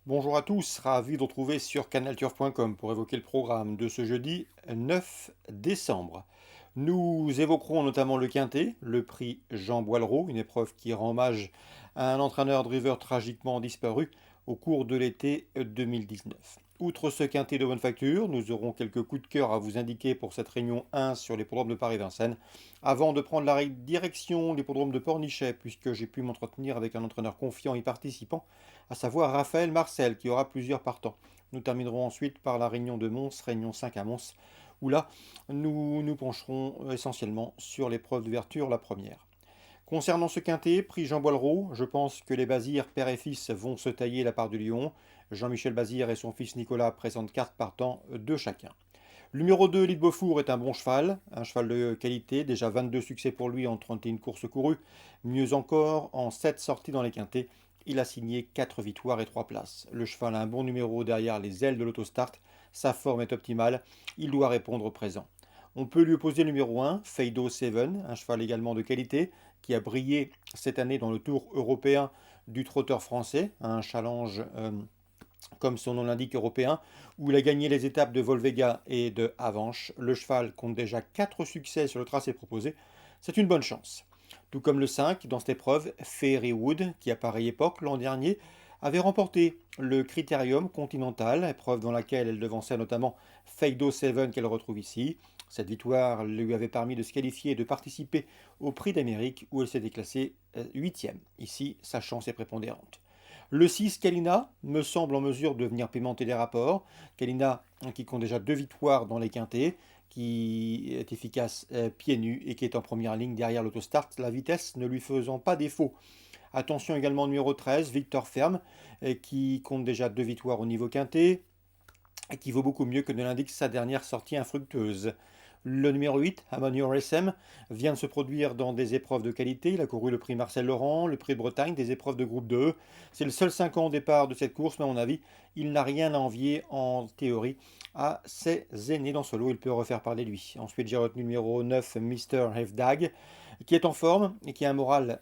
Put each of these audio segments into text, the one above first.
Bonjour à tous, ravi de vous retrouver sur canalturf.com pour évoquer le programme de ce jeudi 9 décembre. Nous évoquerons notamment le Quintet, le prix Jean Boileau, une épreuve qui rend hommage à un entraîneur driver tragiquement disparu au cours de l'été 2019. Outre ce Quintet de bonne facture, nous aurons quelques coups de cœur à vous indiquer pour cette réunion 1 sur l'hippodrome de Paris-Vincennes, avant de prendre la direction de l'hippodrome de Pornichet, puisque j'ai pu m'entretenir avec un entraîneur confiant y participant, à savoir Raphaël Marcel, qui aura plusieurs partants. Nous terminerons ensuite par la réunion de Mons, réunion 5 à Mons, où là, nous nous pencherons essentiellement sur l'épreuve d'ouverture, la première. Concernant ce quintet, prix Jean Boileau, je pense que les Bazirs, père et fils, vont se tailler la part du lion. Jean-Michel Bazir et son fils Nicolas présentent 4 partants de chacun. Le numéro 2, Lille Beaufour, est un cheval de qualité, déjà 22 succès pour lui en 31 courses courues. Mieux encore, en 7 sorties dans les quintets, il a signé 4 victoires et 3 places. Le cheval a un bon numéro derrière les ailes de l'autostart, sa forme est optimale, il doit répondre au présent. On peut lui opposer le numéro 1, Feido Seven, un cheval également de qualité, qui a brillé cette année dans le Tour européen du trotteur français, un challenge comme son nom l'indique européen, où il a gagné les étapes de Volvega et de Avanche. Le cheval compte déjà 4 succès sur le tracé proposé, c'est une bonne chance. Tout comme le 5, dans cette épreuve, Fairywood, qui à pareille époque, l'an dernier, avait remporté le Critérium Continental, épreuve dans laquelle elle devançait notamment Feido Seven qu'elle retrouve ici. Cette victoire lui avait permis de se qualifier et de participer au Prix d'Amérique où elle s'était classée 8e. Ici, sa chance est prépondérante. Le 6, Kalina, me semble en mesure de venir pimenter les rapports. Kalina, qui compte déjà 2 victoires dans les quintés, qui est efficace pieds nus et qui est en première ligne derrière l'autostart, la vitesse ne lui faisant pas défaut. Attention également au numéro 13, Victor Ferme, qui compte déjà 2 victoires au niveau quintet, et qui vaut beaucoup mieux que ne l'indique sa dernière sortie infructueuse. Le numéro 8, Amonio SM, vient de se produire dans des épreuves de qualité. Il a couru le prix Marcel Laurent, le prix de Bretagne, des épreuves de groupe 2. C'est le seul 5 ans au départ de cette course, mais à mon avis, il n'a rien à envier en théorie à ses aînés dans ce lot. Il peut refaire parler de lui. Ensuite, j'ai retenu le numéro 9, Mr. Hefdag, qui est en forme et qui a un moral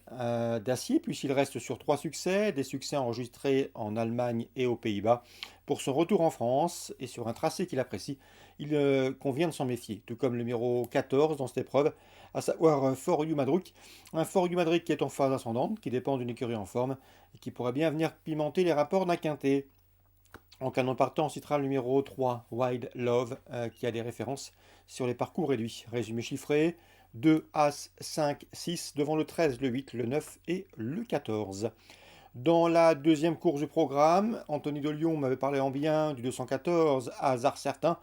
d'acier, puisqu'il reste sur 3 succès, des succès enregistrés en Allemagne et aux Pays-Bas. Pour son retour en France et sur un tracé qu'il apprécie, il convient de s'en méfier, tout comme le numéro 14 dans cette épreuve, à savoir For You Madrouk. Un For You Madrouk qui est en phase ascendante, qui dépend d'une écurie en forme et qui pourrait bien venir pimenter les rapports d'un quintet. En canon partant, on citera le numéro 3, Wild Love, qui a des références sur les parcours réduits. Résumé chiffré, 2, As, 5, 6, devant le 13, le 8, le 9 et le 14. Dans la deuxième course du programme, Anthony de Lyon m'avait parlé en bien du 214, hasard certain.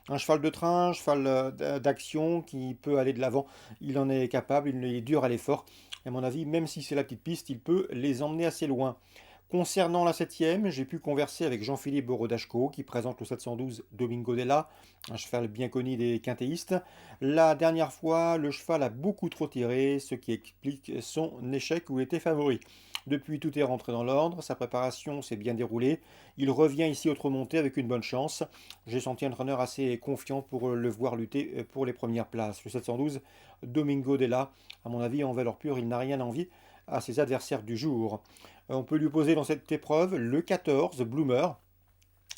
Un cheval de train, un cheval d'action qui peut aller de l'avant. Il en est capable, il est dur à l'effort. Et à mon avis, même si c'est la petite piste, il peut les emmener assez loin. Concernant la septième, j'ai pu converser avec Jean-Philippe Borodachko qui présente le 712 Domingo Della, un cheval bien connu des quintéistes. La dernière fois, le cheval a beaucoup trop tiré, ce qui explique son échec où il était favori. Depuis, tout est rentré dans l'ordre, sa préparation s'est bien déroulée. Il revient ici autre montée avec une bonne chance. J'ai senti un entraîneur assez confiant pour le voir lutter pour les premières places. Le 712 Domingo Della, à mon avis, en valeur pure, il n'a rien à envier à ses adversaires du jour. On peut lui poser dans cette épreuve le 14, Bloomer,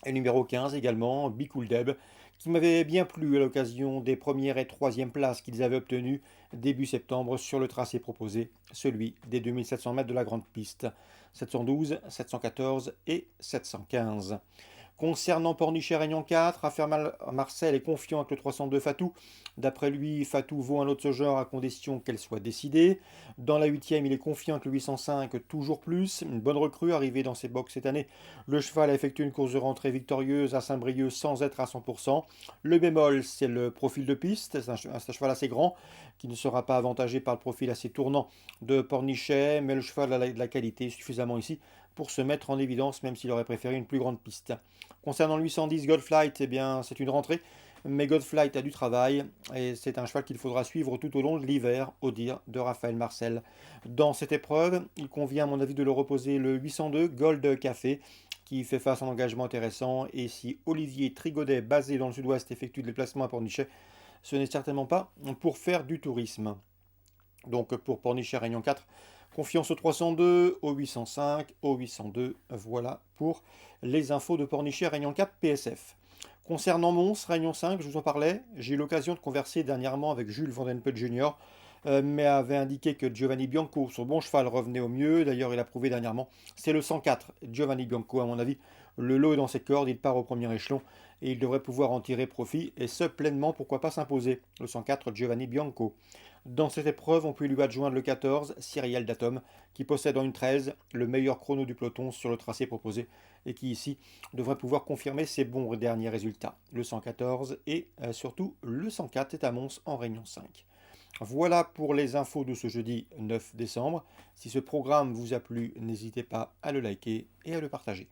et le numéro 15 également, Be Cool Deb, qui m'avait bien plu à l'occasion des premières et troisième places qu'ils avaient obtenues début septembre sur le tracé proposé, celui des 2700 mètres de la grande piste, 712, 714 et 715. Concernant Pornichet Réunion 4, Raphaël Marcel est confiant avec le 302 Fatou. D'après lui, Fatou vaut un autre ce genre à condition qu'elle soit décidée. Dans la huitième, il est confiant avec le 805 toujours plus. Une bonne recrue arrivée dans ses box cette année. Le cheval a effectué une course de rentrée victorieuse à Saint-Brieuc sans être à 100%. Le bémol, c'est le profil de piste. C'est un cheval assez grand qui ne sera pas avantagé par le profil assez tournant de Pornichet, mais le cheval a de la qualité suffisamment ici pour se mettre en évidence, même s'il aurait préféré une plus grande piste. Concernant le 810 Godflight, eh bien, c'est une rentrée, mais Godflight a du travail et c'est un cheval qu'il faudra suivre tout au long de l'hiver, au dire de Raphaël Marcel. Dans cette épreuve, il convient à mon avis de le reposer le 802 Gold Café, qui fait face à un engagement intéressant. Et si Olivier Trigodet, basé dans le sud-ouest, effectue des déplacements à Pornichet, ce n'est certainement pas pour faire du tourisme. Donc pour Pornichet Réunion 4, Confiance au 302, au 805, au 802. Voilà pour les infos de Pornichet Réunion 4 PSF. Concernant Mons, Réunion 5, je vous en parlais, j'ai eu l'occasion de converser dernièrement avec Jules Vandenput Jr., mais avait indiqué que Giovanni Bianco, son bon cheval, revenait au mieux. D'ailleurs, il a prouvé dernièrement. C'est le 104, Giovanni Bianco, à mon avis. Le lot est dans ses cordes, il part au premier échelon et il devrait pouvoir en tirer profit et ce pleinement, pourquoi pas s'imposer. Le 104, Giovanni Bianco. Dans cette épreuve, on peut lui adjoindre le 14, Cyriel Datum, qui possède en une 13 le meilleur chrono du peloton sur le tracé proposé et qui ici devrait pouvoir confirmer ses bons derniers résultats. Le 114 et surtout le 104 est à Mons en Réunion 5. Voilà pour les infos de ce jeudi 9 décembre. Si ce programme vous a plu, n'hésitez pas à le liker et à le partager.